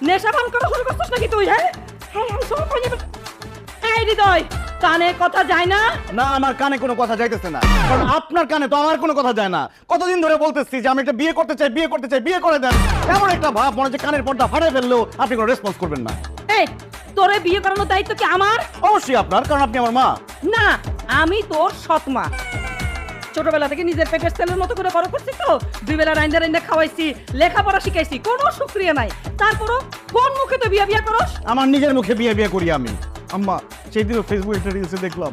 নেশা ভান করা শুরু করছিস নাকি তুই? হ্যাঁ হ্যাঁ সব এই হৃদয়, কানে কথা যায় না? না, আমার কানে কোনো কথা যাইতেছে না, কারণ আপনার কানে তো আমার কোনো কথা যায় না। কতদিন ধরে বলতেছি যে আমি একটা বিয়ে করতে চাই, বিয়ে করতে চাই, বিয়ে করে দেন। এমন একটা ভাব মনে হচ্ছে কানের পর্দা ফাটাই ফেললেও আপনি কোনো রেসপন্স করবেন না। এই তোরে বিয়ে করানোর দায়িত্ব কি আমার? অবশ্যই আপনার, কারণ আপনি আমার মা। না, আমি তোর সৎ মা। ছোটবেলা থেকে নিজের পেটের ছেলের মতো করে বড় করছি তো, দুই বেলা রাইন্দা রাইন্দা খাওয়াইছি, লেখাপড়া শিখাইছি, কোনো শুকরিয়া নাই। তারপরও কোন মুখে তো বিয়া বিয়া করস? আমার নিজের মুখে বিয়ে বিয়ে করি আমি। আম্মা, সেই দিনও ফেসবুকে একটা রিলসে দেখলাম,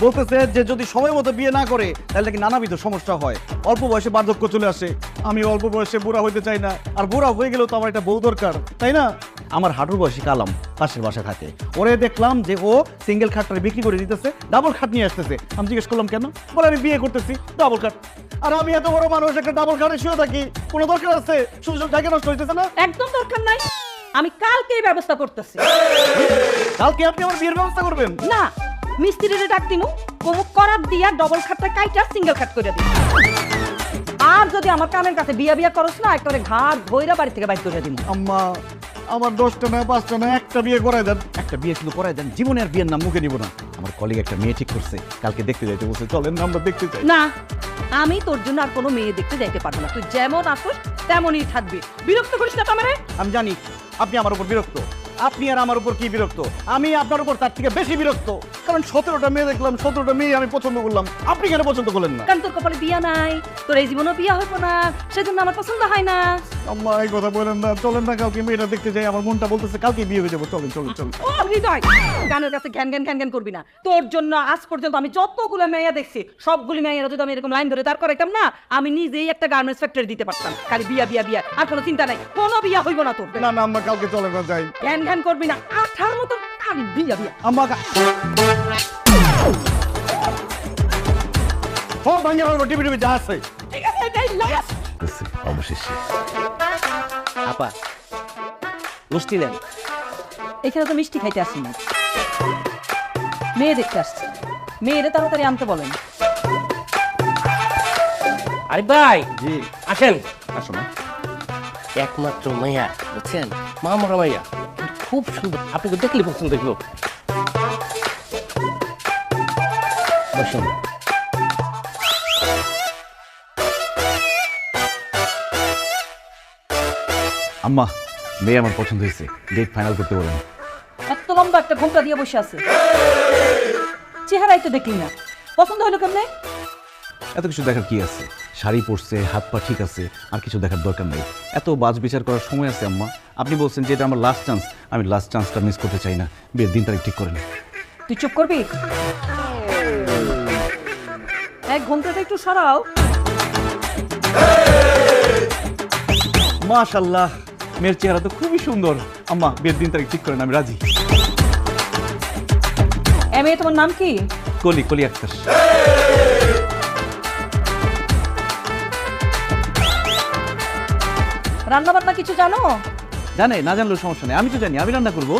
বলতেছে যে যদি সময় মতো বিয়ে না করে তাহলে কি নানাবিধ সমস্যা হয়, অল্প বয়সে বার্ধক্য চলে আসে। আমি অল্প বয়সে বুড়া হইতে চাই না, আর বুড়া হয়ে গেলেও তো আমার একটা বউ দরকার, তাই না? আমার হাঁটুর বয়সী কালাম পাশের বাসায় থাকে, ওরে দেখলাম যে ও সিঙ্গেল খাটটা বিক্রি করে দিতেছে, ডাবল খাট নিয়ে আসতেছে। আমি জিজ্ঞেস করলাম কেন? বলে আমি বিয়ে করতেছি, ডাবল খাট। আর আমি এত বড় মানুষ, একটা ডাবল খাটে শুয়ে থাকি, কোনো দরকার আছে? শুধু শুধু জায়গা নষ্ট হইতেছে না? একদম দরকার নাই, আমি কালকেই ব্যবস্থা করতেছি। কালকে আপনি আমার বিয়ের ব্যবস্থা করবেন? না, মিস্ত্রিরে ডাক দিমু, কমুক করার দিয়া ডবল খাটটা কাইটা সিঙ্গেল খাট করে দিই। আর যদি আমার কানের কাছে বিয়া বিয়া করস না, একেবারে ঘাট ধইরা বাড়ি থেকে বাইর করে দিমু। আম্মা, আমার 10টা না 5টা না, একটা বিয়ে করাই দেন। একটা বিয়ে শুধু করাই দেন, জীবনে আর বিয়ের নাম মুখে নিব না। আমার কলিগ একটা মেয়ে ঠিক করছে, কালকে দেখতে যাইতে বলছে, চলেন না আমরা দেখতে চাই। না, আমি তোর জন্য আর কোনো মেয়ে দেখতে যাইতে পারবো না। তুই যেমন আসিস তেমনই থাকবি। বিরক্ত করিস না তো আমারে। আমি জানি আপনি আমার উপর বিরক্ত, আপনি আর আমার উপর কি বিরক্ত? আমি আপনার উপর তার থেকে বেশি বিরক্ত, কারণ 17টা মেয়ে দেখলাম, 17টা মেয়ে আমি পছন্দ করলাম, আপনি কেন পছন্দ করলেন না? কারণ তোর কপালে বিয়া নাই, তোর এই জীবনও বিয়া হইব না, সেজন্য আমার পছন্দ হয় না। আম্মা, এই কথা বলেন না, চলেন না কালকে মেয়েটা দেখতে যাই। আমার মনটা বলতেছে কালকে বিয়ে হয়ে যাবো, চলেন চলেন চলেন। ও হৃদয়, গানের কাছে ঘ্যান ঘ্যান ঘ্যান ঘ্যান করবি না। তোর জন্য আজ পর্যন্ত আমি যতগুলো মেয়ে দেখছি, সবগুলি মেয়েরা যদি আমি এরকম লাইন ধরে দাঁড় করাইতাম না, আমি নিজেই একটা গার্মেন্টস ফ্যাক্টরি দিতে পারতাম। খালি বিয়া বিয়া বিয়া, আর কোনো চিন্তা নাই, কোনো বিয়া হইব না তোর। না না আম্মা, কালকে চলেন না, যাই। ঘ্যান ঘ্যান করবি না, আঠার মতো খালি বিয়া বিয়া। আম্মা, সব ভাঙে ফেলবো, টিভি টিভি যা আছে। ঠিক আছে, এটাই লাস্ট। অবশেষে আপা মিষ্টি দেন। এখানে তো মিষ্টি খাইতে আসি না, মেয়ে দেখতে আসছি। মেয়েরে তাড়াতাড়ি আনতে বলেন। আরে ভাই জি, আসেন। আসো না। একমাত্র মাইয়া বুঝছেন, মামরা মাইয়া, খুব সুন্দর, আপনাকে দেখলে পছন্দ হইল। বসুন। আম্মা, মেয়ে আমার পছন্দ হয়েছে, ডেট ফাইনাল করতে বলেন। এত লম্বা একটা ঘোমটা দিয়ে বসে আছে, চেহারাই তো দেখলি না, পছন্দ হলো কেমনে? এত কিছু দেখার কি আছে? শাড়ি পরছে, হাত পা ঠিক আছে, আর কিছু দেখার দরকার নেই। এত বাজ বিচার করার সময় আছে আম্মা? আপনি বলছেন যে এটা আমার লাস্ট চান্স, আমি লাস্ট চান্সটা মিস করতে চাই না। বিয়ের দিন তারিখ ঠিক করেন। তুই চুপ করবি? এক ঘোমটাটা একটু সরাও। মাশাআল্লাহ, মেয়ের চেহারা তো খুবই সুন্দর। আম্মা, বিয়ের দিন তারিখ ঠিক করেন, আমি রাজি। মেয়ে তোমার নাম কি? কলি, কলি আক্তার। রান্না বান্না কিছু জানো? জানে, না জানলেও সমস্যা নেই, আমি তো জানি, আমি রান্না করবো।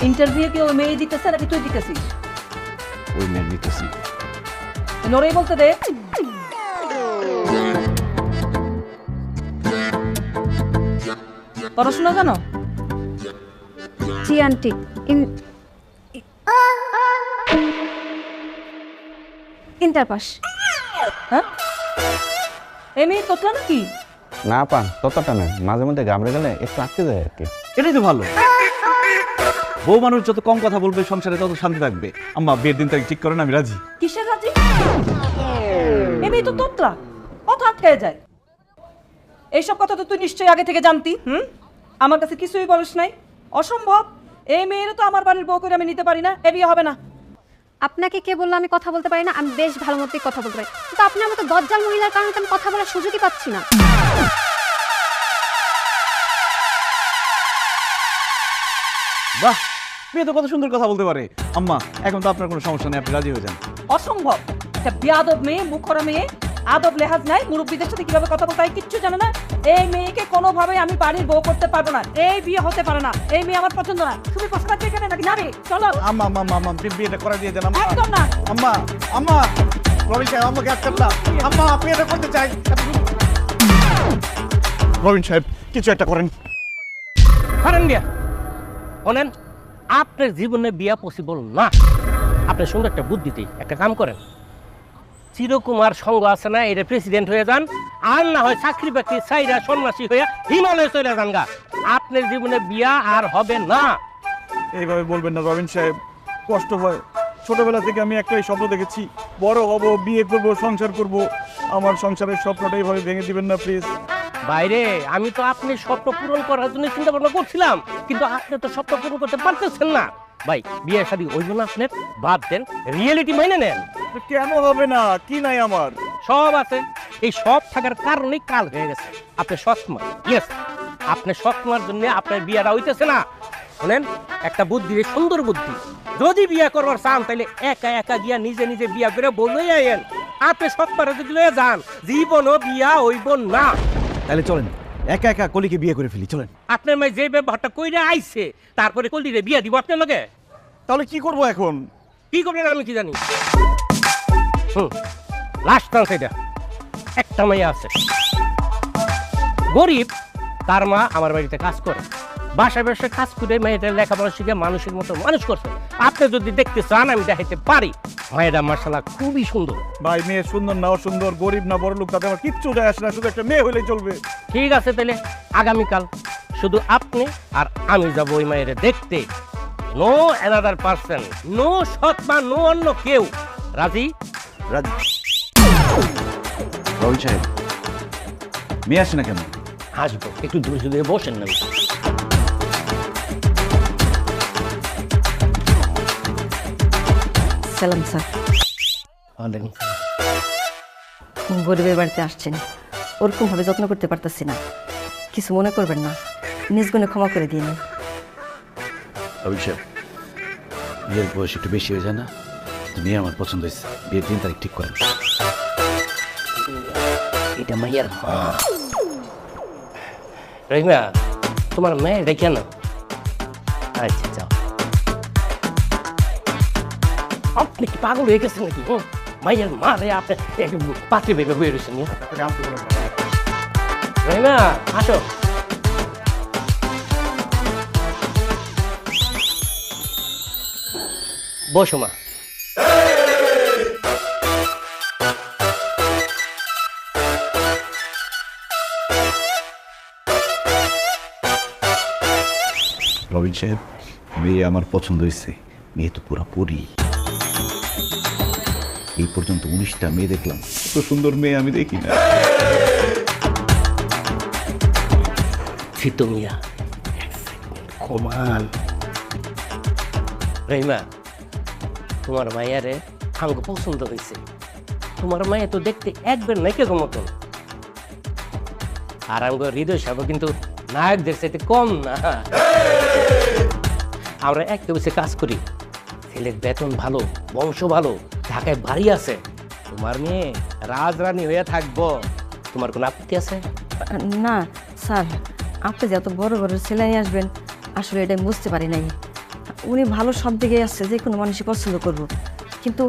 ইন্টারভিউ কি ওই মেয়ে দিতেছে নাকি তুই দিতেছিস? ওই মেয়ের নিতেছি। নড়েই বলতে দে। পড়াশোনা জানো? জি আন্টি, ইন্টার পাস। হ্যাঁ, এই মেয়ে তোতলা নাকি? না পান ততটা না, মাঝে মধ্যে ঘাবড়ে গেলে একটু আটকে যায় আর কি। এটাই তো ভালো। বউ মানুষ যত কম কথা বলবে সংসারে তত শান্তি থাকবে। আম্মা, বিয়ের দিন তারিখ ঠিক করেন, আমি রাজি। কিসের রাজি? এই মেয়ে তো তোতলা, কথা আটকে যায়। এইসব কথা তো তুই নিশ্চয়ই আগে থেকে জানতি। আমার কাছে কিছুই বলিস নাই। অসম্ভব, এই মেয়ের তো আমার বাড়ির বউ করে আমি নিতে পারি না, এ বিয়ে হবে না। আপনাকে কে বললো আমি কথা বলতে পারি না? আমি বেশ ভালো মতোই কথা বলতে পারি, কিন্তু আপনার মতো দজ্জাল মহিলার কারণে তো আমি কথা বলার সুযোগই পাচ্ছি না। বাহ, মেয়ে তো কত সুন্দর কথা বলতে পারে। আম্মা, এখন তো আপনার কোনো সমস্যা নেই, আপনি রাজি হয়ে যান। অসম্ভব, একটা বেয়াদব মেয়ে, মুখরা মেয়ে, আদব লেহাজ নাই, মুরব্বীদের সাথে কিভাবে কথা বলতে হয় কিচ্ছু জানে না। এই মেয়েকে কোনোভাবে আমি বাড়ির বউ করতে পারবো না, এই বিয়ে হতে পারে না। এই মেয়ে আমার পছন্দ না। তুমি পছন্দ আছে এখানে নাকি? যাবে, চলো। আম্মা, আম্মা, আম্মা, আম্মা, বিয়েটা করে দিয়ে দেন। আম্মা, একদম না। আম্মা, আম্মা, রবি সাহেব আমাকে আটকান না। আম্মা, আপনি এটা করতে চাই। রবিন সাহেব কিছু একটা করেন। কারণ বিয়া শোনেন, আপনার জীবনে বিয়া পসিবল না। আপনার সঙ্গে একটা বুদ্ধিতে একটা কাম করেন, চিরকুমার সঙ্গ আছে না, এটা প্রেসিডেন্ট হয়ে যান, আর না হয় চাকরি বাকরি চাইরা সন্ন্যাসী হয়ে হিমালয়ে চলে যান গা। আপনার জীবনে বিয়া আর হবে না। এইভাবে বলবেন না রবিন সাহেব, কষ্ট হয়। ছোটবেলা থেকে আমি একটাই স্বপ্ন দেখেছি, বড় হব, বিয়ে করব, সংসার করব। আমার সংসারের স্বপ্নটা এইভাবে ভেঙে দিবেন না প্লিজ। বাইরে আমি তো আপনি স্বপ্ন পূরণ করার জন্য চিন্তা ভাবনা করছিলাম, কিন্তু আপনি তো স্বপ্ন পূরণ করতে পারতেছেন না। ভাই বিয়ে শাদী ওই জন্য আপনি বাদ দেন, রিয়েলিটি মাইনে নেন। কেন হবে না? কি নাই আমার? সব আছে। এই সব থাকার কারণেই কাল হয়ে গেছে। আপনি সৎমা, ইয়েস, আপনি সৎমার জন্য আপনার বিয়েটা হইতেছে না। শোনেন, একটা বুদ্ধি, সুন্দর বুদ্ধি, যদি বিয়ে করবার চান তাহলে একা একা গিয়া নিজে নিজে বিয়া করে বলেই আইন। আপনি সৎমারে যদি লয়ে যান, জীবনও বিয়া হইব না। তাহলে চলেন একা একা কলিকে বিয়ে করে ফেলি, চলেন। আপনার মেয়ে যে ব্যবহারটা কইরা আইছে, তারপরে কলিরে বিয়া দিব আপনার লগে। তাহলে কি করব এখন? কি করবেন আমি কি জানি। লাস্ট চান্স এটা। একটা মেয়ে আছে, গরিব, তার মা আমার বাড়িতে কাজ করে, বাসায় বসে কাজ করে মেয়েদের লেখাপড়া শিখে মানুষের মতো মানুষ করছে। আপনি যদি দেখতে চান আমি দেখাইতে পারি। মেয়েটা মার্শাল্লাহ খুবই সুন্দর। ভাই মেয়ে সুন্দর না অসুন্দর, গরিব না বড় লোক, তাতে আমার কিচ্ছু যায় আসে না, শুধু একটা মেয়ে হলেই চলবে। ঠিক আছে, তাহলে আগামীকাল শুধু আপনি আর আমি যাবো ওই মেয়েরে দেখতে। নো অ্যানাদার পারসন, নো সৎমা, নো অন্য কেউ। রাজি? রাজি। রবিন সাহেব, মেয়ে আসে না কেন? আসবো, একটু দূরে দূরে বসেন না। সালাম স্যার। গরিবের বাড়িতে আসছেন, ওরকম ভাবে যত্ন করতে পারতেছি না, কিছু মনে করবেন না, নিজ গুণে ক্ষমা করে দিন। রবিন সাহেব, বিয়ের বয়স একটু বেশি হয়ে যায় না? মেয়ে আমার পছন্দ হয়েছে, বিয়ের দিন তারিখ ঠিক করেন। এটা মাইয়ার মা। রহিমা, তোমার মেয়ে দেখে না? আচ্ছা যাও। আপনি কি পাগল হয়ে গেছেন নাকি? মাইয়ার মা রে, আপনি পাত্রী ভেবে বয়ে রয়েছেন। রহিমা আসো। বসো মা। রবিন সাহেব, মেয়ে আমার পছন্দ হয়েছে, মেয়ে তো পুরা পরি। এই পর্যন্ত 19টা মেয়ে দেখলাম, এত সুন্দর মেয়ে আমি দেখি না। ফিতো মিয়া, কমান। রহিমা, তোমার মায়ারে আমাকে পছন্দ হয়েছে। তোমার মায়া তো দেখতে একবার নায়িকার মতন, আর আমাকে হৃদয় সাহেব কিন্তু নায়কদের সাথে কম না। আমরা একটা বসে কাজ করি, ছেলের বেতন ভালো, বংশ ভালো, ঢাকায় বাড়ি আছে। তোমার মেয়ে রাজরানী হয়ে থাকবো। তোমার কোনো আপত্তি আছে? না স্যার, আপনি যে এত বড় বড় ছেলে নিয়ে আসবেন, আসলে এটা আমি বুঝতে পারি নাই। উনি ভালো সব দিকে আসছে, যে কোনো মানুষই পছন্দ করবো, কিন্তু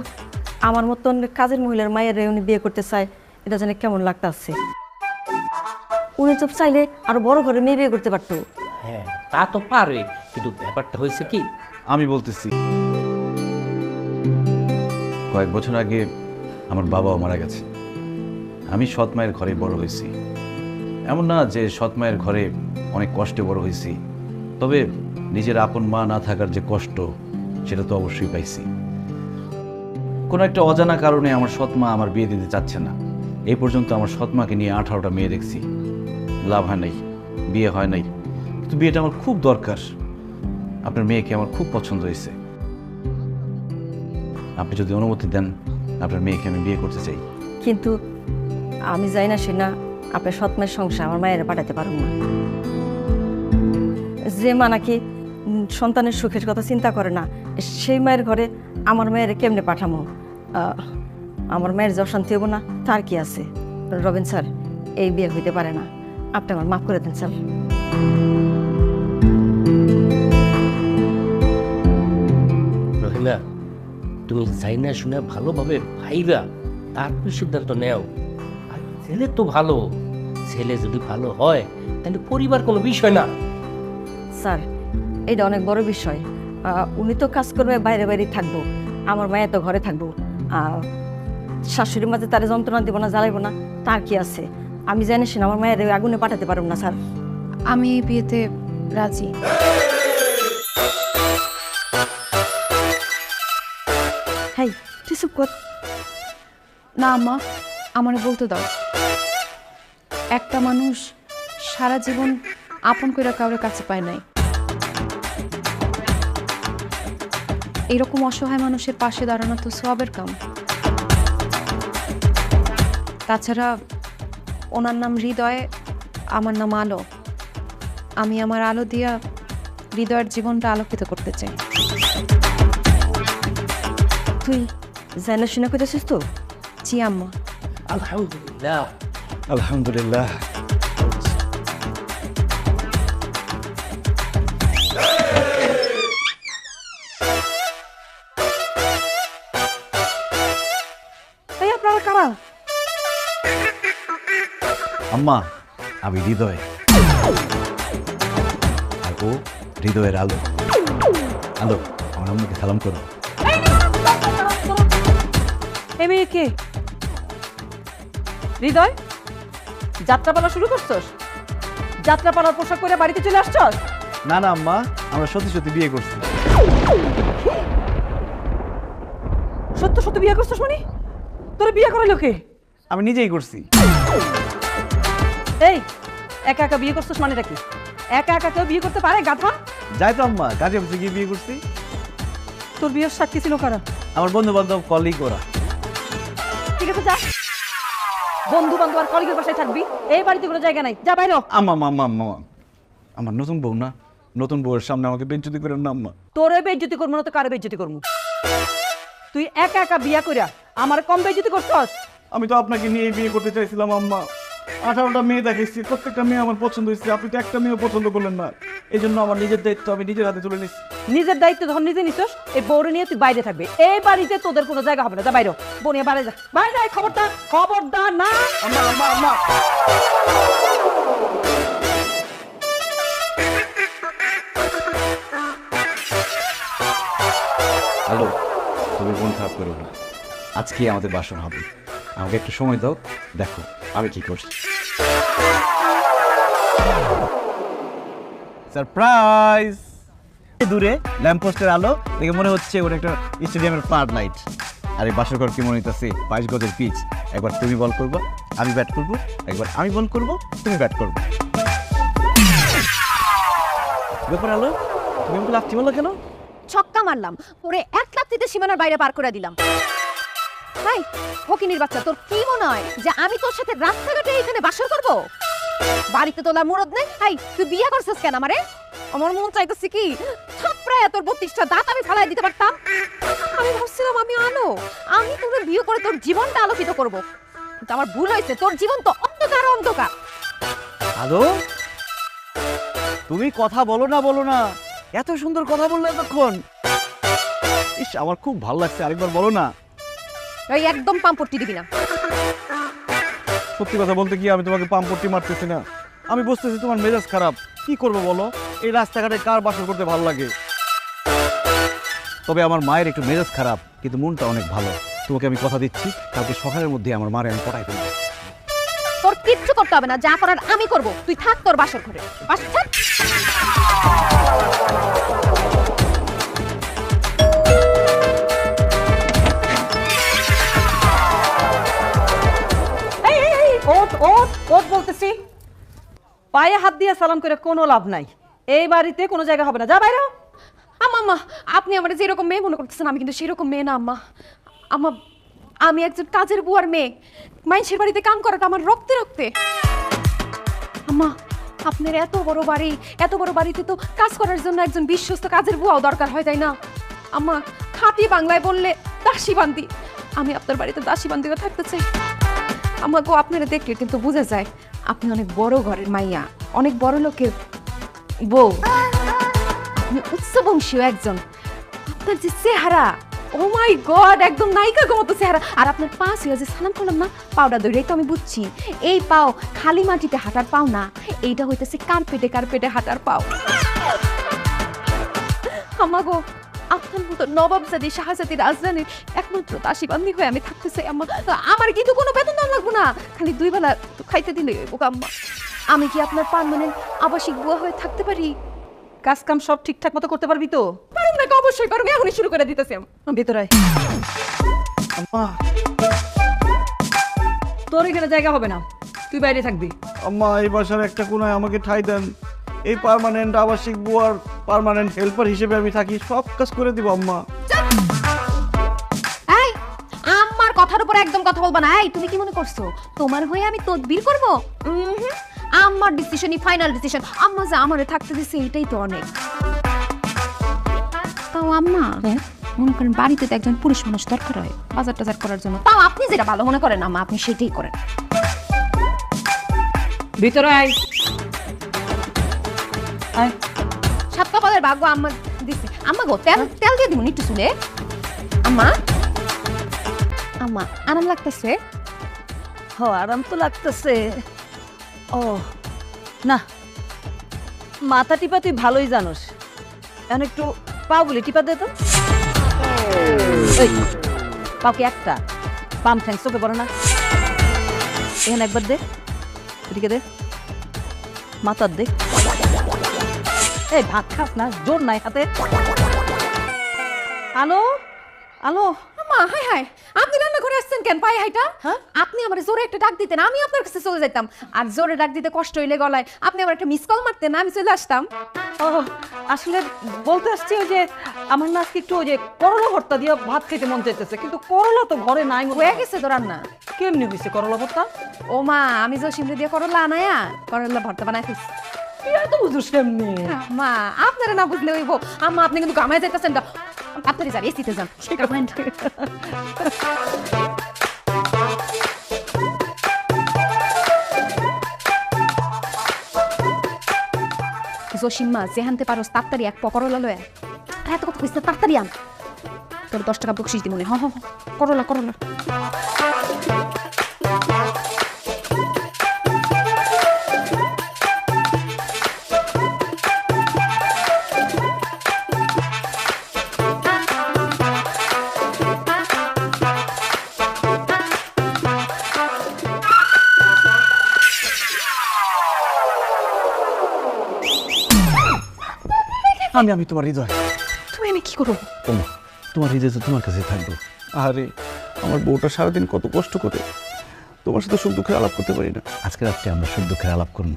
আমার মতন কাজের মহিলার মায়ের উনি বিয়ে করতে চায়, এটা জানি কেমন লাগতেছে। উনি তো চাইলে আরো বড় ঘরে মেয়ে বিয়ে করতে পারতো। হ্যাঁ তা তো পারে, কিন্তু ব্যাপারটা হয়েছে কি, আমি বলতেছি, কয়েক বছর আগে আমার বাবাও মারা গেছে। আমি সৎ মায়ের ঘরে বড় হয়েছি। এমন না যে সৎ মায়ের ঘরে অনেক কষ্টে বড় হয়েছি, তবে নিজের আপন মা না থাকার যে কষ্ট, সেটা তো অবশ্যই পাইছি। কোনো একটা অজানা কারণে আমার সৎ মা আমার বিয়ে দিতে চাচ্ছে না। এই পর্যন্ত আমার সৎ মাকে নিয়ে 18টা মেয়ে দেখছি, লাভ হয় নাই, বিয়ে হয় নাই। কিন্তু বিয়েটা আমার খুব দরকার। আপনার মেয়েকে আমার খুব পছন্দ হয়েছে। আপনি যদি অনুমতি দেন, আপনার মেয়েকে আমি বিয়ে করতে চাই। কিন্তু আমি যাই না সে না, আপনার সৎ মায়ের সংসার আমার মায়েরা পাঠাতে পারুন না। যে মা নাকি সন্তানের সুখের কথা চিন্তা করে না, সেই মায়ের ঘরে আমার মায়ের কেমনে পাঠামো? আমার মায়ের যে অশান্তি হবো না, তার কি আছে? রবিন স্যার, এই বিয়ে হইতে পারে না, আপনি আমার মাফ করে দেন স্যার। রহিমা, তুমি যাই না শুনে ভালোভাবে ভাইবা তারপর সিদ্ধান্ত নেও। আর ছেলে তো ভালো, ছেলে যদি ভালো হয় তাহলে পরিবার কোনো বিষয় না। স্যার এটা অনেক বড় বিষয়। উনি তো কাজ করবে, বাইরে বাইরে থাকবো, আমার মায়ের তো ঘরে থাকবো। শাশুড়ির মাঝে তারা যন্ত্রণা দেবো না, জ্বালাইবো না, তার কি আছে? আমি জানি না আমার মায়ের আগুনে পাঠাতে পারব না স্যার। আমি এই বিয়েতে রাজি। হাই তুই চুপ কর। না আম্মা, আমারে বলতে দাও। একটা মানুষ সারা জীবন আপন কইরা কাউরে কাছে পায় নাই। এরকম অসহায় মানুষের পাশে দাঁড়ানো তো সওয়াবের কাম। তাছাড়া ওনার নাম হৃদয়, আমার নাম আলো। আমি আমার আলো দিয়া হৃদয়ের জীবনটা আলোকিত করতে চাই। তুই জানা শুনে কইতেছিস তো? জি আম্মা। আলহামদুলিল্লাহ। আলহামদুলিল্লাহ। এই আপনারা কারা? আম্মা আমি হৃদয়, আর ও হৃদয়ের আলো। আলো, আমার আম্মুকে সালাম করো। এই মেয়ে কে? হৃদয়, যাত্রাপালা শুরু করছস? যাত্রাপালার পোশাক পরে বাড়িতে চলে আসছস? না না আম্মা, আমরা সত্যি সত্যি বিয়ে করছি। সত্য সত্য বিয়ে করছস মানে? তোর বিয়ে করাইলো কে? আমি নিজেই করছি। এই একা একা বিয়ে করছস মানেটা কি? একা একা কেউ বিয়ে করতে পারে গাধা? যাই তো আম্মা, কাজে অফিসে গিয়ে বিয়ে করছি। তোর বিয়ের সাক্ষী ছিল কারা? আমার বন্ধু বান্ধব, কলিগ ওরা। ঠিক আছে যা, বন্ধু বান্ধব আর কলিগের বাসায় থাকবি, এই বাড়িতে কোনো জায়গা নাই, যা বাইরে হ। আম্মা আম্মা আম্মা, আমার নতুন বউ না, নতুন বউয়ের সামনে আমাকে বেজ্জতি করেন না আম্মা। তোরে বেজ্জতি করবো না তো কারে বেজ্জতি করবো? তুই একা একা বিয়া কইরা আমার কম বেজ্জতি করছস? আমি তো আপনাকে নিয়ে বিয়ে করতে চাইছিলাম আম্মা। 18টা মেয়ে দেখেছি, প্রত্যেকটা মেয়ে আমার পছন্দ হয়েছে, আপনি তো একটা মেয়েও পছন্দ করলেন না। এই জন্য আমার নিজের দায়িত্ব আমি নিজের হাতে তুলে নিচ্ছি। নিজের দায়িত্ব যখন নিজে নিছস, এই বউরে নিয়ে তুই বাইরে থাকবি, এই বাড়িতে তোদের কোনো জায়গা হবে না, যা বাইরে। বোনিয়া বাইরে যা, বাইরে যা, খবরদার খবরদার না। আম্মা আম্মা আম্মা, হ্যালো, তুমি মন খারাপ করো না, আজকে আমাদের বাসন হবে। আমাকে একটু সময় দাও, দেখো আমি কি করছি। সারপ্রাইজ! দূরে ল্যাম্পপোস্টের আলো দেখে মনে হচ্ছে ওটা একটা স্টেডিয়ামের ফ্লাড লাইট। আর এই বাসর ঘর কি মনে হইতাছে 22 গজের পিচ। একবার তুমি বল করবো, আমি ব্যাট করবো, একবার আমি বল করবো, তুমি ব্যাট করবো। ব্যাপার আলো, তুমি আমাকে লাফতি বললো কেন? ছক্কা মারলাম, ওরে এক লাফতিতে সীমানার বাইরে পার করে দিলাম। হাই ফকিনির বাচ্চা, তোর কি মনে হয় যে আমি তোর সাথে রাস্তাঘাটে এখানে বাসর করব? বাড়িতে তোলার মুরদ নেই? হাই তুই বিয়ে করছিস কেন আমারে? আমার মন চাইতেছে কি থাপড়ায় তোর 32টা দাঁত আমি ফালাই দিতে পারতাম। আমি ভাবছিলাম আমি আলো, আমি তোকে বিয়ে করে তোর জীবনটা আলোকিত করব, কিন্তু আমার ভুল হয়েছে, তোর জীবন তো অন্ধকার অন্ধকার। আলো, তুমি কথা বলো না, এত সুন্দর কথা বললে এতক্ষণ। ইস, আমার খুব ভালো লাগছে, আরেকবার বলো না। এই একদম পাম্পটি দিবি না। সত্যি কথা বলতে কি, আমি তোমাকে পাম্পটি মারতেছি না, আমি বুঝতেছি তোমার মেজাজ খারাপ। কি করবো বলো, এই রাস্তাঘাটে কার বাসর করতে ভালো লাগে? তবে আমার মায়ের একটু মেজাজ খারাপ, কিন্তু মনটা অনেক ভালো। তোমাকে আমি কথা দিচ্ছি, কালকে সকালের মধ্যে আমার মারে আমি পড়াই দেবো। তোর কিচ্ছু করতে হবে না, যা করার আমি করব। তুই থাক তোর বাসর ঘরে। বাসর থাক। এই এই এই ওট ওট ওট বলতেছি, পায়ে হাত দিয়ে সালাম করে কোনো লাভ নাই, এই বাড়িতে কোনো জায়গা হবে না, যা বাইরে হ। আম্মা, আপনি আমার যেরকম মেয়ে মনে করতেছেন, আমি কিন্তু সেরকম মেয়ে না আম্মা। আম্মা, আমি একজন কাজের বুয়ার মেয়ে, মানুষের বাড়িতে কাম করাটা আমার রক্তে রক্তে। আম্মা, আপনার এত বড় বাড়িতে তো কাজ করার জন্য একজন বিশ্বস্ত কাজের বুয়াও দরকার হয়, তাই না? আম্মা, খাঁটি বাংলায় বললে দাসী বান্দি। আমি আপনার বাড়িতে দাসী বান্দি হয়ে থাকতে চাই। আম্মা গো, আপনারা দেখলে কিন্তু বোঝা যায় আপনি অনেক বড় ঘরের মাইয়া, অনেক বড় লোকের বউ। আপনি উচ্চ বংশীয় একজন। আপনার যে চেহারা, ও মাই গড, একদম নায়িকা গো মতো চেহারা। আর আপনার পা ছিল যে সালাম করলাম না, পাওটা ধরেই তো আমি বুঝছি এই পাও খালি মাটিতে হাঁটার পাও না, এইটা হইতেছে কার্পেটে কার্পেটে হাঁটার পাও। আমাগো আপনার মতো নবাবজাদি শাহজাদি রাজধানীর একমাত্র দাসীবান্দি হয়ে আমি থাকতে চাই আম্মা। আমার কিন্তু কোনো বেতন দাম লাগবো না, খালি 2 বেলা খাইতে দিলে ওকে আম্মা। আমি কি আপনার পার্মানেন্ট আবাসিক বুয়া হয়ে থাকতে পারি? কাজ কাম সব ঠিকঠাক মতো করতে পারবি তো? পারুম না, অবশ্যই পারুম, এখনই শুরু করে দিতেছি আমি। ভিতরে আয়। আম্মা তোর এখানে জায়গা হবে না, তুই বাইরে থাকবি। আম্মা এই বাসার একটা কোনায় আমাকে ঠাঁই দেন, এই পার্মানেন্ট আবাসিক বুয়ার পার্মানেন্ট হেল্পার হিসেবে আমি থাকি, সব কাজ করে দিব আম্মা। এই আমার কথার উপর একদম কথা বলবা না। এই তুমি কি মনে করছো তোমার হয়ে আমি তদবির করব? আমার ডিসিশনই ফাইনাল ডিসিশন। আম্মা যা আমারে থাকতে দিছে এটাই তো অনেক। তাও আম্মা মনে করেন বাড়িতে তো একজন পুরুষ মানুষ দরকার হয় বাজার টাজার করার জন্য, তাও আপনি যেটা ভালো মনে করেন আম্মা আপনি সেটাই করেন। ভিতরে আয়। আয়। 7 কপালের ভাগ্য আম্মা দিছে। আম্মা গো তেল তেল দিয়ে দিমু একটু চুলে। আম্মা আম্মা আরাম লাগতেছে? আরাম তো লাগতেছে। ও না, মাথা টিপা তুই ভালোই জানোস, এখন একটু পাগুলি টিপা দে তো। পাও কি একটা? পাম ঠ্যাং চোখে পড়ে না? এখানে একবার দে, এদিকে দে, মাথার দে। এই ভাত খাস না, জোর নাই হাতে। আলো আলো, আম্মা হাই হাই, আপনি রান্না করে আসছেন কেন পায়ে হাইটা? হ্যাঁ? আপনি আমার জোরে একটা ডাক দিতেন, আমি আপনার কাছে চলে যেতাম। আর জোরে ডাক দিতে কষ্ট হইলে গলায় আপনি আমার একটা মিস কল মারতেন, আমি চলে আসতাম। ও আসলে বলতে আসছি ওই যে আমার না আজকে একটু ওই যে করলা ভর্তা দিয়ে ভাত খেতে মন চাইতেছে, কিন্তু করলা তো ঘরে নাই। হয়ে গেছে তো রান্না। কেমনি হয়েছে করলা ভর্তা? ও মা, আমি যে সিমড়ি দিয়ে করলা আনায়া করলা ভর্তা বানাই ফেলছি। তুই এত বুঝিস কেমনি? মা আপনারা না বুঝলে হইব। আম্মা আপনি কিন্তু গামায় যাইতেছেন না, আপনারা যান এসিতে যান। জসিম্মা যেহানতে পারো তাড়াতাড়ি এক পকরলা লয়ে। আর এত কথা কইছ না, তাড়াতাড়ি আন। তোর 10 টাকা বকশিস দিমুনে। হ হ হ, করলা করলা। আমি তোমার হৃদয়। তুমি আমি কি করব? তোমার হৃদয় তো তোমার কাছে থাকবো। আরে আমার বউটা সারাদিন কত কষ্ট করে, তোমার সাথে সুখ দুঃখের আলাপ করতে পারি না। আজকে রাত্রে আমরা সুখ দুঃখের আলাপ করবো।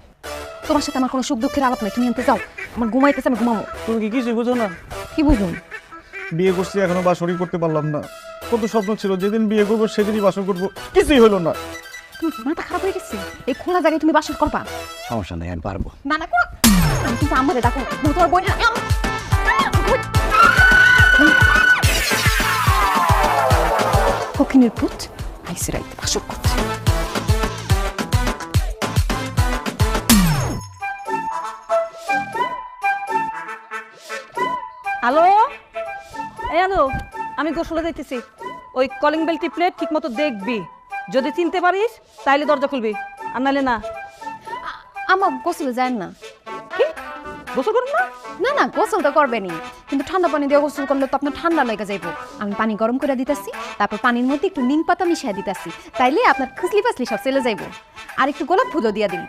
তোমার সাথে আমার কোনো সুখ দুঃখের আলাপ নাই, তুমি আনতে যাও। আমার ঘুমাইতেছে, আমি ঘুমাবো। তুমি কি কিছুই বুঝো না? কি বুঝুন? বিয়ে করছি এখনো বাসরই করতে পারলাম না। কত স্বপ্ন ছিল, যেদিন বিয়ে করবো সেদিনই বাসর করবো, কিছুই হলো না। তুমি মাথা খারাপ হয়ে গেছে? এই খোলা জায়গায় তুমি বাসর করবা? সমস্যা নেই, আমি পারবো। না না করো। আমি কিন্তু আমারে ডাকো, তোমার বই না। ফকিনের পুত আইসে রাইতে বাসর করছে। আলো, এই আলো, আমি গোসলে যাইতেছি। ওই কলিং বেল টিপলে ঠিক মতো দেখবি, যদি চিনতে পারিস তাইলে দরজা খুলবি, আর নাহলে না। আমার গোসলে যায় না। কি গোসল করুন না? না না, গোসল তো করবেনি, কিন্তু ঠান্ডা পানি দিয়ে গোসল করলে তো আপনার ঠান্ডা লেগে যাইব। আমি পানি গরম করে দিতেছি, তারপর পানির মধ্যে একটু নিম পাতা মিশিয়ে দিতেছি, তাইলে আপনার খুসলি পাসলি সব চলে যাইব। আর একটু গোলাপ ফুলও দিয়ে দিন।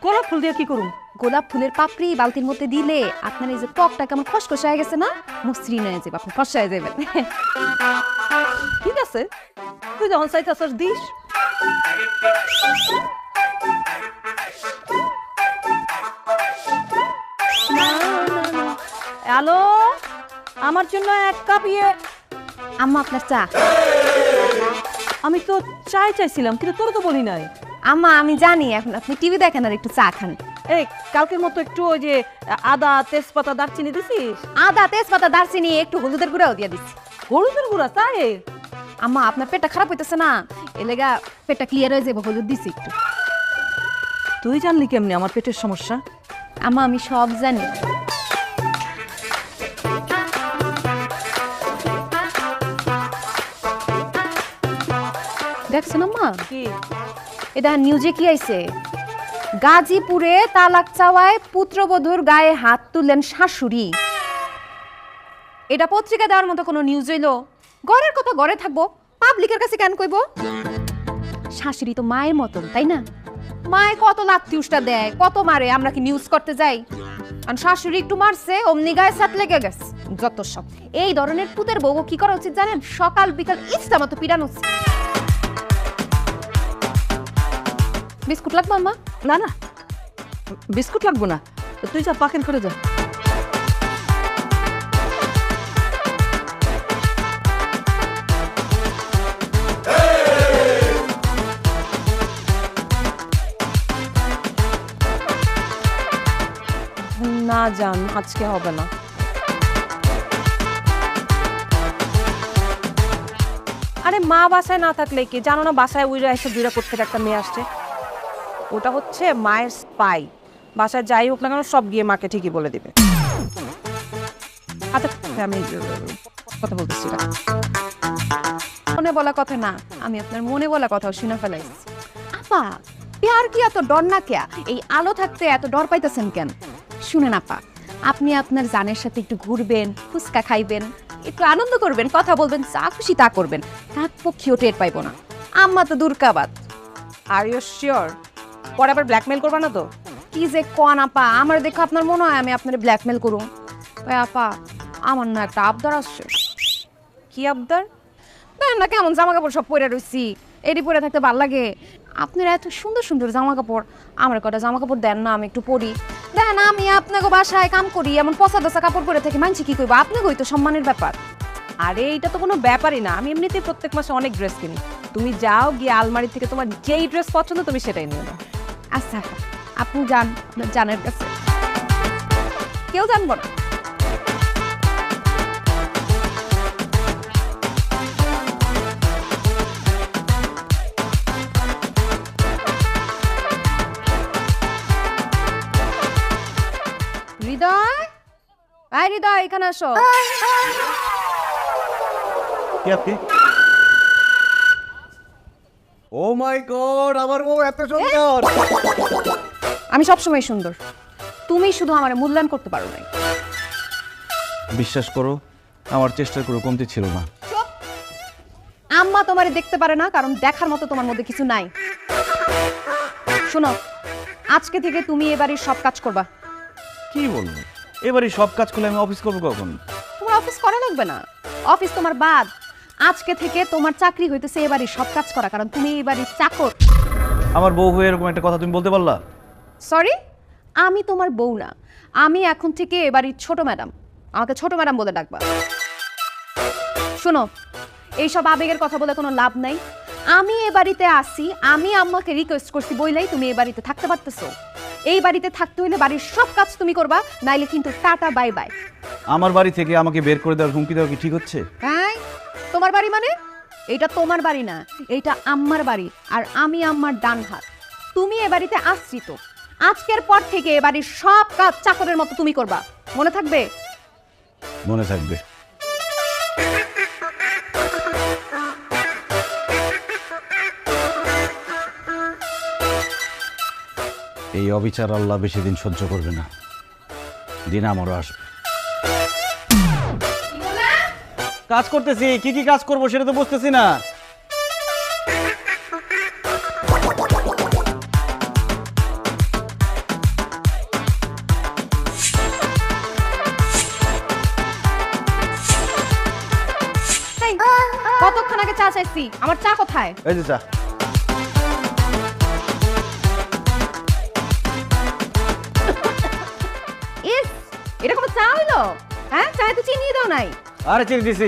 গোলাপ ফুল দিয়ে কি করুন? গোলাপ ফুলের পাপড়ি বালতির মধ্যে দিলে আপনার এই যে ত্বকটা কেমন খসখস হয়ে গেছে না, মসৃণ হয়ে যাবে, আপনি ফর্সা হয়ে যাবেন। ঠিক আছে, তুই যখন চাইতেছিস দিস। হ্যালো, আমার জন্য 1 কাপ ইয়ে। আম্মা আপনার চা। আমি তো চাই চাইছিলাম, কিন্তু তোর তো বলি নাই। আম্মা আমি জানি এখন আপনি টিভি দেখেন আর একটু চা খান। এই কালকের মতো একটু ওই যে আদা তেজপাতা দারচিনি দিছিস? আদা তেজপাতা দারচিনি একটু হলুদের গুঁড়াও দিয়ে দিচ্ছি। হলুদের গুঁড়া তাই? আম্মা আপনার পেটটা খারাপ হইতেছে না, এলেগা পেটটা ক্লিয়ার হয়ে যাবো, হলুদ দিছি একটু। তুই জানলি কেমনি আমার পেটের সমস্যা? আম্মা আমি সব জানি। দেখছেন আম্মা কি এটা নিউজে কি আইছে গাজীপুরে তালাক চাওয়ায় পুত্রবধূর গায়ে হাত তুললেন শাশুড়ি। এটা পত্রিকা দেওয়ার মতো কোনো নিউজ হইলো? ঘরের কথা ঘরে থাকবো, পাবলিকের কাছে কেন কইব? শাশুড়ি তো মায়ের মতন, তাই না? মায়ে কত লাথি উষ্টা দেয়, কত মারে, আমরা কি নিউজ করতে যাই? আর শাশুড়ি একটু মারছে, অমনি গায়ে সাত লেগে গেছে। যত সব এই ধরনের পুতের বউ কি করা উচিত জানেন? সকাল বিকাল ইচ্ছা মতো পিটানো উচিত। বিস্কুট লাগবে আম্মা? না না বিস্কুট লাগবো না, তুই যা পাকেন করে যা। না জান, আজকে হবে না। আরে মা বাসায় না থাকলে কি জানো না, বাসায় উইরা এসে দুইরা করতে একটা মেয়ে আসছে, ওটা হচ্ছে মায়ের স্পাই। বাসায় যাই হোক না কেন সব গিয়ে মাকে ঠিকই বলে দিবে। আচ্ছা আমি কথা বলতেছি না। মনে বলা কথা না, আমি আপনার মনে বলা কথাও শুনে ফেলাইছি। আপা প্যার কি এত ডর না কেয়া? এই আলো থাকতে এত ডর পাইতেছেন কেন? শুনেন আপা, আপনি আপনার জানের সাথে একটু ঘুরবেন, ফুচকা খাইবেন, একটু আনন্দ করবেন, কথা বলবেন, যা খুশি তা করবেন, কাক পক্ষীও টের পাইবো না। আম্মা তো দুর্গাবাদ। Are you sure? পরে আবার ব্ল্যাকমেল করবা না তো? কি যে কোন আপা, আমার দেখো আপনার মনে হয় আমি আপনার ব্ল্যাকমেল করুম? ওই আপা আমার না একটা আবদার আসছে। কি আবদার? দেখেন না কেমন জামা কাপড় সব পরে রয়েছি, এটি পরে থাকতে ভাল লাগে। আপনারা এত সুন্দর সুন্দর জামা কাপড়, আমার কটা জামা কাপড় দেন না, আমি একটু পরি। দেখেন আমি আপনাকে বাসায় কাম করি, এমন পচা দশা কাপড় পরে থাকি, মানছি কি কইবো? আপনাকেই তো সম্মানের ব্যাপার। আরে এটা তো কোনো ব্যাপারই না, আমি এমনিতেই প্রত্যেক মাসে অনেক ড্রেস কিনি। তুমি যাও গিয়ে আলমারি থেকে তোমার যেই ড্রেস পছন্দ তুমি সেটাই নিয়ে নাও। আচ্ছা আপনি যান আপনার জানের কাছে, কেউ জানবো না। হৃদয়, আয় হৃদয় এখানে আসো। কি আপনি? ও মাই গড, আমার বউ এত সুন্দর! আমি সবসময় সুন্দর, তুমি শুধু আমার মূল্যায়ন করতে পারো না। বিশ্বাস করো, আমার চেষ্টার কোনো কমতি ছিল না। আম্মা তোমারে দেখতে পারে না কারণ দেখার মতো তোমার মধ্যে কিছু নাই। শোনো, আজকে থেকে তুমি এবারের সব কাজ করবা। কি বলবো? এবারে সব কাজ করলে আমি অফিস করবো কখন? তোমার অফিস করা লাগবে না, অফিস তোমার বাদ। আজকে থেকে তোমার চাকরি হইতেছে এবারের সব কাজ করা, কারণ তুমি এবারের চাকর। আমার বউ হয়ে এরকম একটা কথা তুমি বলতে পারলা? সরি, আমি তোমার বউ না, আমি এখন থেকে এবারের ছোট ম্যাডাম। আমাকে ছোট ম্যাডাম বলে ডাকবা। শোনো, এইসব আবেগের কথা বলে কোনো লাভ নাই। আমি এ বাড়িতে আসি, আমি আম্মাকে রিকোয়েস্ট করছি বইলাই তুমি এই বাড়িতে থাকতে পারতেছো। এই বাড়িতে থাকতে হইলে বাড়ির সব কাজ তুমি করবা, নাইলে কিন্তু টাটা বাই বাই। আমার বাড়ি থেকে আমাকে বের করে দেওয়ার হুমকি দেওয়া কি ঠিক হচ্ছে? হ্যাঁ, তোমার বাড়ি মানে? এটা তোমার বাড়ি না, এটা আম্মার বাড়ি, আর আমি আম্মার ডান হাত। তুমি এ বাড়িতে আশ্রিত। আজকের পর থেকে এ বাড়ির সব কাজ চাকরের মতো তুমি করবা, মনে থাকবে? মনে থাকবে। এই অবিচার আল্লাহ বেশি দিন সহ্য করবে না, দিন আমারও আসবে। কাজ করতেছি, কি কি কাজ করবো সেটা তো বুঝতেছি না। এই, কতক্ষণ আগে চা চাইছি, আমার চা কোথায়? এই যে চা। ইস, এটা কোনো চা হইলো? হ্যাঁ, চায়ে তো চিনি দাও নাই। আরে চিনি দিছি।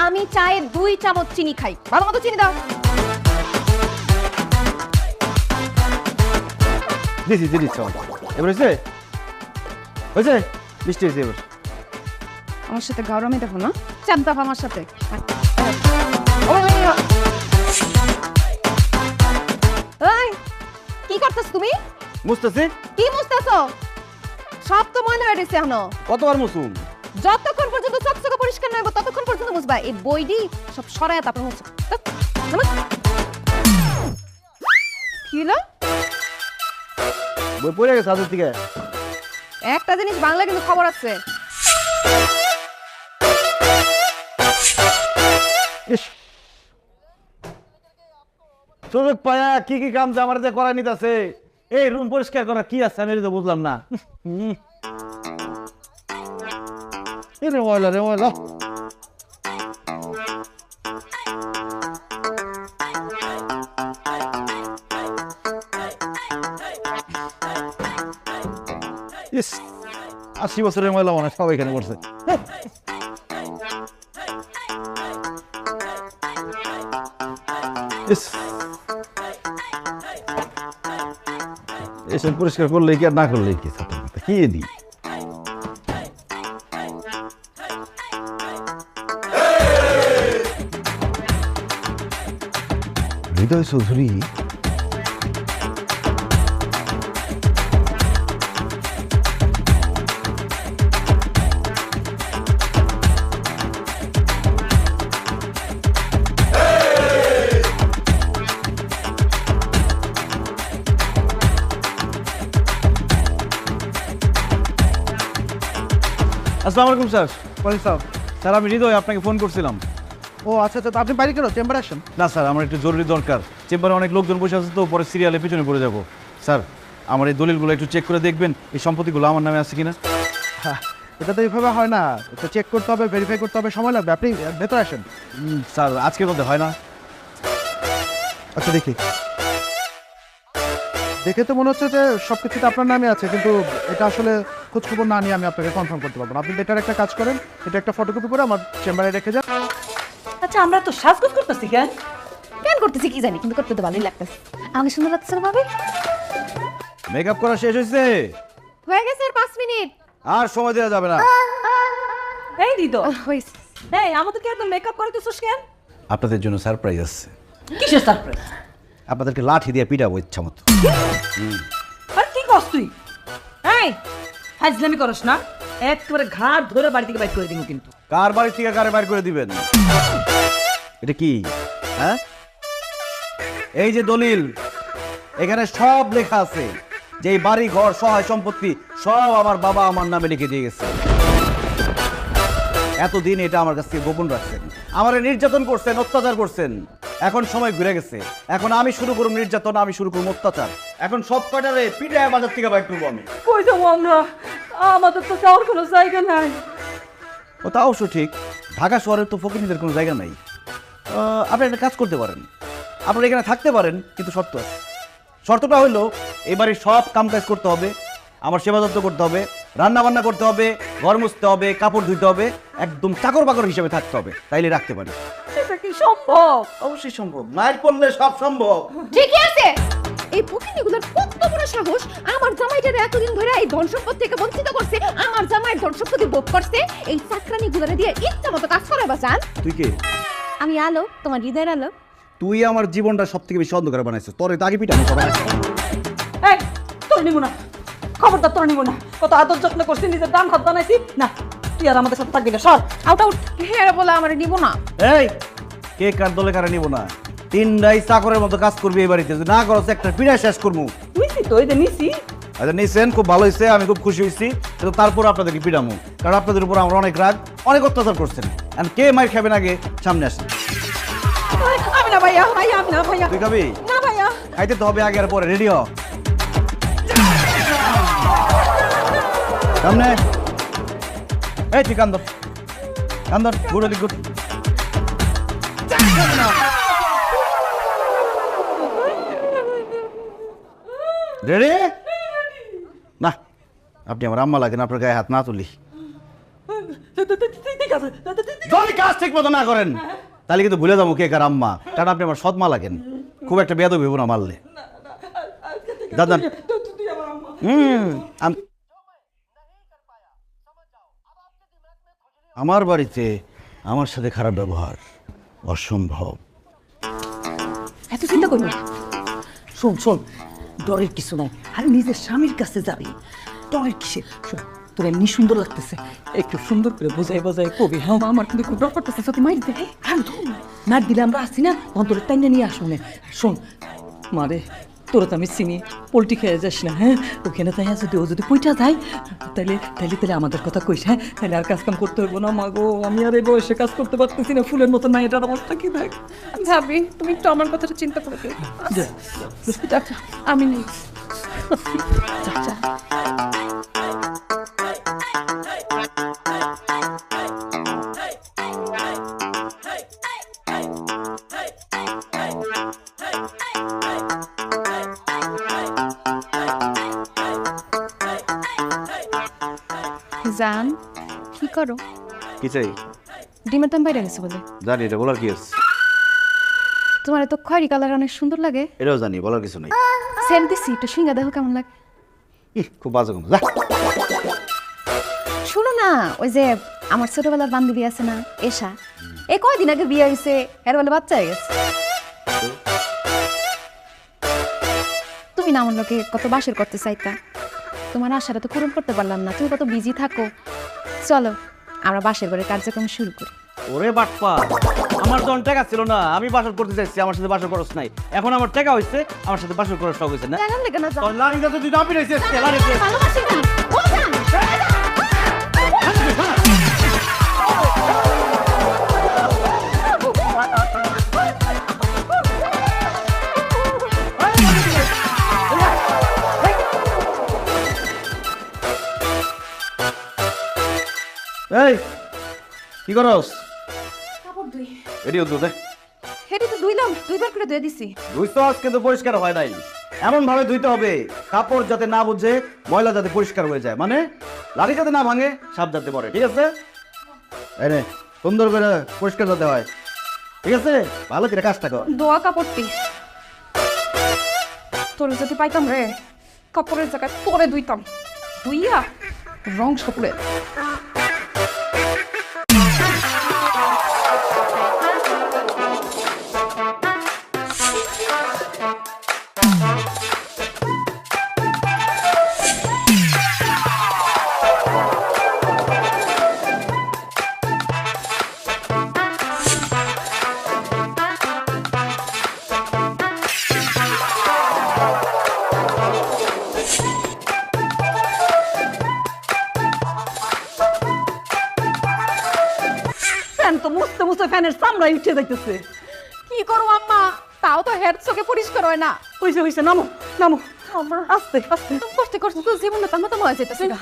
আমি চায়ে 2 চামচ চিনি খাই, ভালো মতো চিনি দাও। দিছি দিছি চল। এবার হয়েছে? হয়েছে? মিষ্টি হয়েছে এবার। আমার সাথে গরমে দেখো না, চাপ আমার সাথে। এই, কি করতেছ তুমি? মুছতেছি। কি মুছতেছো? সব তো ময়লা হয়ে গেছে এখনো। কতবার মুছুম? যতক্ষণ পর্যন্ত চকচকে পরিষ্কার না হবে ততক্ষণ পর্যন্ত মুছবা। এই বইডি সব সরায় তারপর মুছো। কি হলো? বই পড়ে গেছে হাতের থেকে। একটা জিনিস বাংলা কিন্তু খবর আছে। ইস, সুযোগ পায়া কি কি কাম যে আমার যে করা নিতেছে। এই রুম পরিষ্কার করা কি আছে আমি তো বুঝলাম না। রে ময়লা ইস, 80 বছরের ময়লা মনে হয় সব এখানে করছে। এসব পরিষ্কার করলে কি আর না করলে কি কি দি হৃদয় চৌধুরী আসসালামু আলাইকুম স্যার। স্যার আমি হৃদয় আপনাকে ফোন করছিলাম। ও আচ্ছা আচ্ছা, তো আপনি বাইরে কেন, চেম্বারে আসেন। না স্যার, আমার একটু জরুরি দরকার। চেম্বারে অনেক লোকজন বসে আছে তো, পরে সিরিয়ালে পিছনে পড়ে যাব। স্যার আমার এই দলিলগুলো একটু চেক করে দেখবেন, এই সম্পত্তিগুলো আমার নামে আছে কিনা। হ্যাঁ, এটা তো এইভাবে হয় না, এটা চেক করতে হবে, ভেরিফাই করতে হবে, সময় লাগবে। আপনি ভেতরে আসেন। স্যার আজকের মধ্যে হয় না। আচ্ছা দেখি, দেখে তো মনে হচ্ছে যে সব কিছুতে আপনার নামে আছে, কিন্তু এটা আসলে খোঁজখবর না নিয়ে আমি আপনাকে কনফার্ম করতে পারবো না। আপনি বেটার একটা কাজ করেন, এটা একটা ফটোকপি করে আমার চেম্বারে রেখে যান। আচ্ছা আমরা তো সাজগোজ করতেছি কেন? কেন করতেছি কি জানি, কিন্তু করতে তো ভালোই লাগতেছে। আমাকে সুন্দর লাগতেছে না ভাবি? মেকআপ করা শেষ হয়েছে? হয়ে গেছে আর 5 মিনিট। আর সময় দেওয়া যাবে না। এই হৃদয়, হইছে। এই আমাদেরকে এত মেকআপ করাইতেছিস কেন? আপনাদের জন্য সারপ্রাইজ আছে। কিসের সারপ্রাইজ? আপনাদেরকে লাঠি দিয়ে পিটাবো ইচ্ছা মতো। আর কি করছ তুই? এই ফাজলামি করস না, একেবারে ঘাট ধরে বাড়ি থেকে বাইর করে দিব কিন্তু। কার বাড়ি থেকে কারে বাইর করে দিবেন? এটা কি? হ্যাঁ, এই যে দলিল, এখানে সব লেখা আছে যে এই বাড়ি ঘর সহায় সম্পত্তি সব আমার বাবা আমার নামে লিখে দিয়ে গেছে। এতদিন এটা আমার কাছ থেকে গোপন রাখছেন, আমারে নির্যাতন করছেন, অত্যাচার করছেন। এখন সময় ঘুরে গেছে, এখন আমি শুরু করব নির্যাতন, আমি শুরু করব অত্যাচার। এখন সব কটারে পিটায় বাজার থেকে বাইর করবো আমি। কই যাবো আমরা? আমাদের তো যাওয়ার কোনো জায়গা নাই। ও তা অবশ্য ঠিক, ঢাকা শহরে তো ফকিরদের কোনো জায়গা নাই। আপনি একটা কাজ করতে পারেন, আপনারা এখানে থাকতে পারেন, কিন্তু শর্ত আছে। শর্তটা হলো এবারে সব কাম কাজ করতে হবে, আমার সেবা যত্ন করতে হবে, রান্না বান্না করতে হবে, ঘর মুছতে হবে, কাপড় ধুইতে হবে, একদম চাকর বাকর হিসেবে থাকতে হবে, তাইলে রাখতে পারি। এটা কি সম্ভব? অবশ্যই সম্ভব, মায়ের পড়লে সব সম্ভব। ঠিকই আছে। এই ফকিনীগুলোর কত বড় সাহস, আমার জামাইটারে এতদিন ধরে এই ধন সম্পদ থেকে বঞ্চিত করছে, আমার জামাইয়ের ধন সম্পত্তি ভোগ করছে। এই চাকরানিগুলোরে দিয়ে ইচ্ছা মতো কাজ করাবা চান। তুই কে? আমি আলো, তোমার হৃদয়ের আলো। তুই আমার জীবনটা সব থেকে বেশি অন্ধকার বানাইছিস, তোর তো আগে পিটানো সবাই। এই তোর নিব না, খবরদার তোর নিব না। কত আদর যত্ন করছি, নিজের ডান হাত বানাইছি না। তুই আর আমাদের সাথে থাকবি না, সর আউট আউট। হ্যাঁ বলে আমার নিব না। এই কে কার দলে কারে নিব না? তিনটাই চাকরের মতো কাজ করবি এই বাড়িতে, যদি না করছ একটা পিড়া শেষ করবো। নিছি তো, এই যে নিছি। আচ্ছা নিছেন, খুব ভালো হয়েছে, আমি খুব খুশি হয়েছি। কিন্তু তারপর আপনাদেরকে পিড়ামু, কারণ আপনাদের উপর আমার অনেক রাগ, অনেক অত্যাচার করছেন। আর কে মায়ের খাবেন আগে সামনে আসেন। আমি না ভাইয়া, ভাইয়া আমি না ভাইয়া। তুই খাবি? না ভাইয়া। খাইতে তো হবে আগে আর পরে, রেডি হ। সামনে এই তুই কান্দর কান্দর, গুড ওলি গুড। রেডি? না, আপনি আমার আম্মা লাগেন, আপনার গায়ে হাত না তুলি। ঠিক আছে। যদি কাজ ঠিক মতো না করেন তাহলে কিন্তু ভুলে যাবো কে কার আম্মা, কারণ আপনি আমার সৎ মা লাগেন। খুব একটা বেয়াদবি হইব না মারলে। দাদান আমার বাড়িতে আমার সাথে খারাপ ব্যবহার অসম্ভব। এত চিন্তা করবি না। শোন শোন, ডরের কিছু নাই, আর নিজের স্বামীর কাছে যাবি, ডরের কিসে? শোন, তোর এমনি সুন্দর লাগতেছে, একটু সুন্দর করে বোঝাই বোঝাই কবি। হ্যাঁ আমার কিন্তু খুব ডর করতেছে, সত্যি মারি দে। আর মার দিলে আমরা আসছি না, অন্তরের টাইনে নিয়ে আসুন। শোন মারে, তোরা তো আমি চিনি পোলট্রি খেয়ে যাস না, হ্যাঁ? ওখানে তাই যদি ও যদি পইটা যায় তাহলে তাহলে তাহলে আমাদের কথা কইস, হ্যাঁ? তাহলে আর কাজ কাম করতে হইব না। মা গো, আমি আর এই বয়সে কাজ করতে পারতেছি না, ফুলের মতো না, এটার অবস্থা কি দেখ। ভাবি তুমি একটু আমার কথাটা চিন্তা করে দিও। আমি নেই। জান কি করো? কি চাই? ডিমের দাম বাইরে গেছে বলে। জানি, এটা বলার কি আছে? তোমার তো খয়েরি কালার অনেক সুন্দর লাগে। এটাও জানি, বলার কিছু নেই। সেন্ট দিছি, একটু সিঙ্গা দেখো কেমন লাগে। খুব বাজে কথা। শুনো না, ওই যে আমার ছোটবেলার বান্ধবী আছে না এশা, এই কয়দিন আগে বিয়ে হয়েছে, এর বলে বাচ্চা হয়ে গেছে। তুমি না আমার লোকে কত বাসর করতে চাইতা, তোমার আশাটা তো পূরণ করতে পারলাম না, তুমি কত বিজি থাকো। চলো আমরা বাসের ঘরের কার্যক্রম শুরু করি। ওরে বাটপা, আমার যখন টাকা ছিল না, আমি বাসর করতে চাইছি, আমার সাথে বাসর করছ নাই। এখন আমার টাকা হইছে, আমার সাথে বাসর করার শখ হইছে না। কেন লেগে না যাও? তোর লাড়িটা তো তুই নাপি রইছিস, লাড়িতে ভালোবাসি না। ও জান, এই কি করস? কাপড় ধুই। এডিও তো দে। হেঁটে তো ধুইলাম, দুইবার করে ধুয়ে দিছি। ধুইছো আজকে তো পরিষ্কার হয় নাই। এমন ভাবে ধুইতে হবে কাপড় যাতে না বুঝে, ময়লা যাতে পরিষ্কার হয়ে যায়, মানে লাড়ি যাতে না ভাঙে, সাপ যাতে পড়ে, ঠিক আছে? এই নে, সুন্দর করে পরিষ্কার যাতে হয়, ঠিক আছে? ভালো করে কাজটা কর। দোয়া কাপড়টি তোর যদি পাইতাম রে, কাপড়ের জায়গায় তোরে ধুইতাম, ধুইয়া রং সপুরে। ফ্যান তো মুছতে মুছতে ফ্যানের চামড়াই উঠে যাইতেছে। কি করো আম্মা, তাও তো হেড চোখে পরিষ্কার হয় না। হইছে হইছে, নামো নামো, আস্তে আস্তে। তুমি কষ্ট করছো তো জীবনটা তার মতো হয়ে যেতেছে না।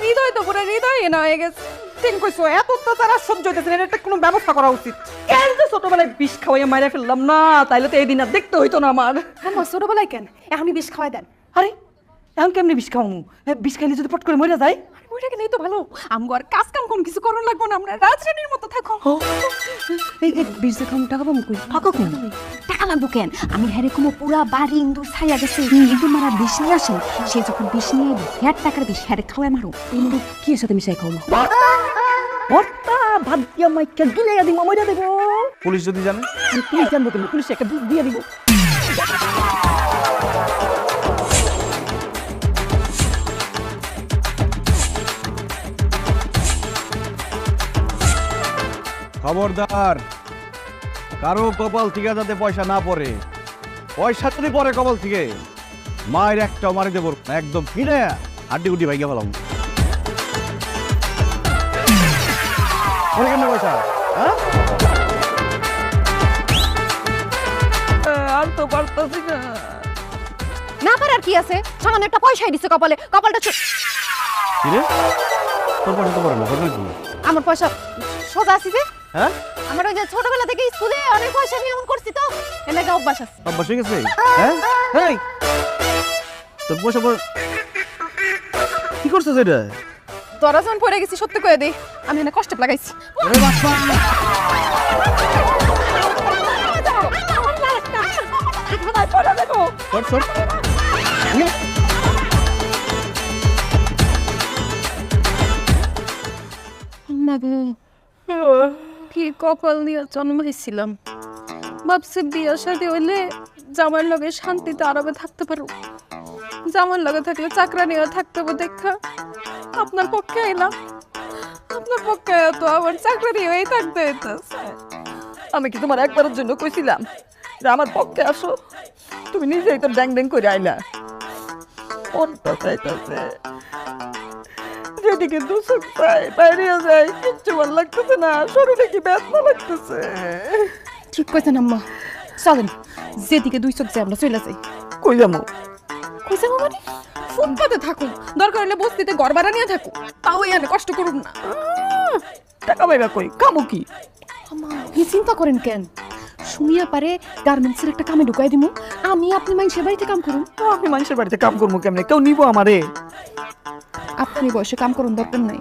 হৃদয় তো পুরো হৃদয় না হয়ে গেছে। ঠিক কইছো, এত অত্যাচার আর সহ্য হইতেছে না, এটা কোনো ব্যবস্থা করা উচিত। কেন যে ছোটবেলায় বিষ খাওয়াইয়া মাইরা ফেললাম না, তাইলে তো এই দিন আর দেখতে হইতো না আমার। আম্মা ছোটবেলায় কেন এখনই বিষ খাওয়াই দেন। আরে এখন কেমনি বিষ খাওয়ামু? বিষ খাইলে যদি পট করে মরে যায়? ওইটা গেলেই তো ভালো, আমগো আর কাজ কাম কোন কিছু করণ লাগবো না, আমরা রাজরানীর মতো থাকো। এই বিষ যে খাওয়ামু, টাকা পাবো কই? ফাঁকা কেন? টাকা লাগবো কেন? আমি হেরে কোনো পুরা বাড়ি ইন্দুর ছাইয়া গেছে, ইন্দুর মারা বিষ নিয়ে আসে, সে যখন বিষ নিয়ে এলো, হের টাকার বিষ হেরে খাওয়াই মারো। ইন্দু কি এর সাথে মিশাই খাওয়া? ভর্তা ভাত দিয়া মাইকা গিলাইয়া দিব, মইরা দেবো। পুলিশ যদি জানে? পুলিশ জানবো কেন? পুলিশ একটা বিষ দিয়ে দিব। খবরদার, কারো কপাল থেকে যাতে পয়সা না পড়ে। পয়সা যদি পড়ে কপাল থেকে, মায়ের একটাও মারি দেবো না, একদম ফিরে হাড্ডি গুড্ডি ভাইগা ফেলাম। পরে কেন পয়সা? হ্যাঁ, আর তো পারতাছি না। না পারার কি আছে? সামান্য একটা পয়সাই দিছে কপালে, কপালটা কি রে? তোর পয়সা তো পড়ে না, পড়বে কি? আমার পয়সা সোজা আছে যে, হ্যাঁ, আমার ওই যে ছোটবেলা থেকে স্কুলে অনেক পয়সা নিয়ে এমন করছি তো, এর লাগে অভ্যাস আছে। অভ্যাস হয়ে গেছে। হ্যাঁ, এই, তোর পয়সা কি করছিস এটা? তোরা যখন পড়ে গেছি সত্যি করে দিই, আমি এনে কষ্ট লাগাইছি। ওরে বাপ্পা! সর, সর। কি কপাল নিয়ে জন্ম হয়েছিলাম, ভাবছি বিয়ের সাথে হইলে জামাইয়ের লগে শান্তিতে আরামে থাকতে পারো, জামাইয়ের লগে থাকলে চাকরা নিয়ে থাকতে হবে। দেখা আপনার পক্ষে এলাম, আপনার পক্ষে তো আমার চাকরা নিয়েই থাকতে হইতেছে। আমি কি তোমার একবারের জন্য কইছিলাম যে আমার পক্ষে আসো? তুমি নিজেই তো ড্যাং ড্যাং করে আইলা মনটা চাইতেছে যেদিকে দুচোখ চাই বাইরে যায়, কিচ্ছু ভালো লাগতেছে না, শরীরে কি ব্যথা লাগতেছে। ঠিক কইছেন আম্মা, চলেন যেদিকে দুই চোখ যায় আমরা চলে যাই। কই যাবো? কই যাবো মানে? ফুটপাতে থাকুন, দরকার হলে বস্তিতে ঘর ভাড়া নিয়ে থাকুক, তাও এখানে কষ্ট করুন না। টাকা পাইবা কই, কামো কি? আম্মা কি চিন্তা করেন কেন? সুমিয়া পারে গার্মেন্টসের একটা কামে ঢুকাই দিমু, আমি আপনি মানুষের বাড়িতে কাম করুন। আমি মানুষের বাড়িতে কাম করবো কেমনে? কেউ নিবো আমারে? আপনি বয়সে কাম করুন দরকার নাই,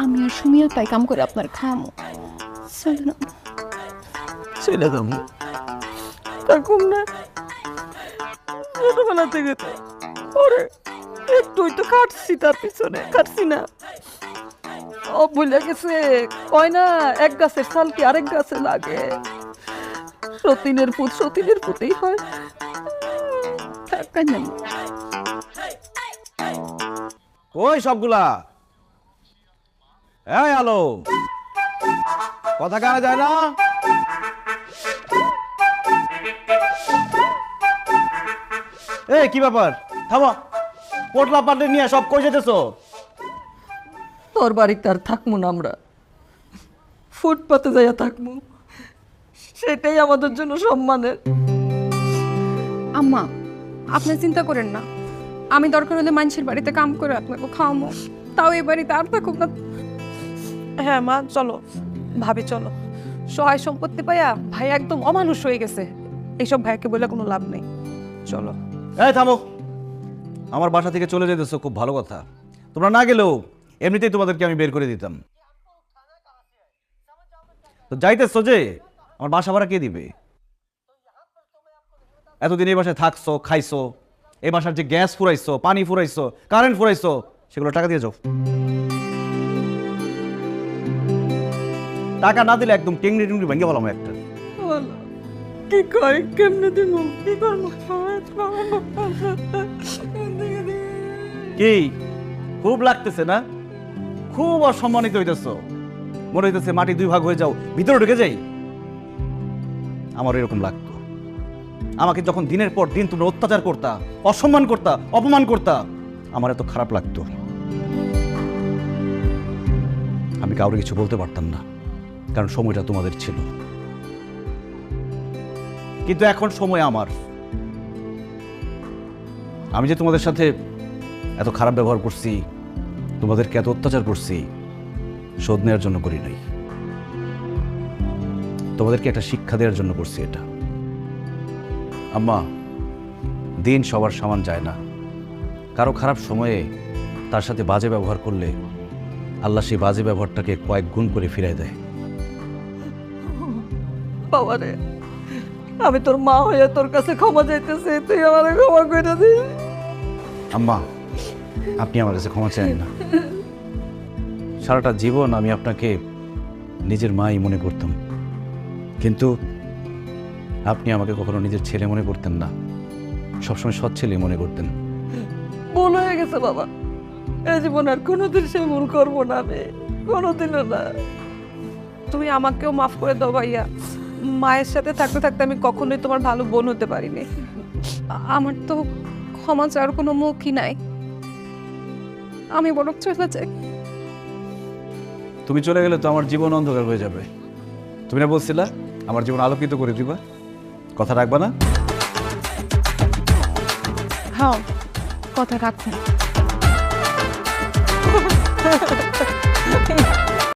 আমি আর সুমিয়া তাই কাম করে আপনার খামো। চলেন আম্মা। চলে যাবো, থাকুম না। ছোটবেলা থেকে তো ওরে একটুই তো কাটছি, তার পিছনে কাটছি না। ও ভুলে গেছে, কয় না এক গাছের ছাল কি আরেক গাছে লাগে, সতীনের পুত সতীনের পুতেই হয়। থাকাই না। ওই সবগুলা এই আলো কথা কানা যায় না? এই কি ব্যাপার, থামো। পোটলা পাটে নিয়ে সব কই যেতেছো? তোর বাড়িতে আর থাকবো না আমরা, ফুটপাতে যাইয়া থাকবো, সেটাই আমাদের জন্য সম্মানের। আম্মা আপনি চিন্তা করেন না, আমি দরকার হলে মানুষের বাড়িতে কাম করে আপনাকে খাওয়াবো, তাও এই বাড়িতে আর থাকুক না। হ্যাঁ মা চলো, ভাবি চলো। সহায় সম্পত্তি পাইয়া ভাই একদম অমানুষ হয়ে গেছে, এইসব ভাইকে বলে কোনো লাভ নেই, চলো। এই থামো, আমার বাসা থেকে চলে যেতেছো খুব ভালো কথা, তোমরা না গেলেও এমনিতেই তোমাদেরকে আমি বের করে দিতাম। তো যাইতেছো যে, আমার বাসা ভাড়া কে দিবে? এতদিন এই বাসায় থাকছো, খাইছো, এই বাসার যে গ্যাস ফুরাইছো, পানি ফুরাইছো, কারেন্ট ফুরাইছো, সেগুলো টাকা দিয়ে যাও। টাকা না দিলে একদম টেংরি টেংরি ভেঙে বললাম একটা। কি কয়, কেমনে দিব, কি করবো? কি খুব লাগতেছে না? খুব অসম্মানিত হইতেছো, মনে হইতেছে মাটি দুই ভাগ হয়ে যাও, ভিতরে ঢুকে যাই। আমার এরকম লাগতো, আমাকে যখন দিনের পর দিন তোমরা অত্যাচার করতা, অসম্মান করতা, অপমান করতা, আমার এত খারাপ লাগতো। আমি কাউকে কিছু বলতে পারতাম না, কারণ সময়টা তোমাদের ছিল। কিন্তু এখন সময় আমার। আমি যে তোমাদের সাথে এত খারাপ ব্যবহার করছি, তোমাদেরকে এত অত্যাচার করছি, শোধ নেওয়ার জন্য করি নাই, তোমাদেরকে একটা শিক্ষা দেওয়ার জন্য করছি এটা। আম্মা, দিন সবার সমান যায় না, কারো খারাপ সময়ে তার সাথে বাজে ব্যবহার করলে আল্লাহ সেই বাজে ব্যবহারটাকে কয়েক গুণ করে ফিরায় দেয়। বাবারে, আমি তোর মা হয়ে তোর কাছে ক্ষমা চাইতেছি, তুই আমার ক্ষমা করে দিস। আম্মা, আপনি আমার কাছে ক্ষমা চান না। সারাটা জীবন আমি আপনাকে নিজের মাই মনে করতাম, কিন্তু আপনি আমাকে কখনো নিজের ছেলে মনে করতেন না, সবসময় সৎ ছেলে মনে করতেন। ভুল হয়ে গেছে বাবা, এই জীবন আর কোনোদিন সে ভুল করবো না, আমি কোনোদিনও না। তুমি আমাকেও মাফ করে দাও ভাইয়া, মায়ের সাথে থাকতে থাকতে আমি কখনোই তোমার ভালো বোন হতে পারিনি। আমার তো ক্ষমা চাওয়ার কোনো মুখই নাই, আমি বরং চলে যাই। তুমি চলে গেলে তো আমার জীবন অন্ধকার হয়ে যাবে। তুমি না বলছিলা আমার জীবন আলোকিত করে দিবা, কথা রাখবা না? হ্যাঁ কথা রাখুন।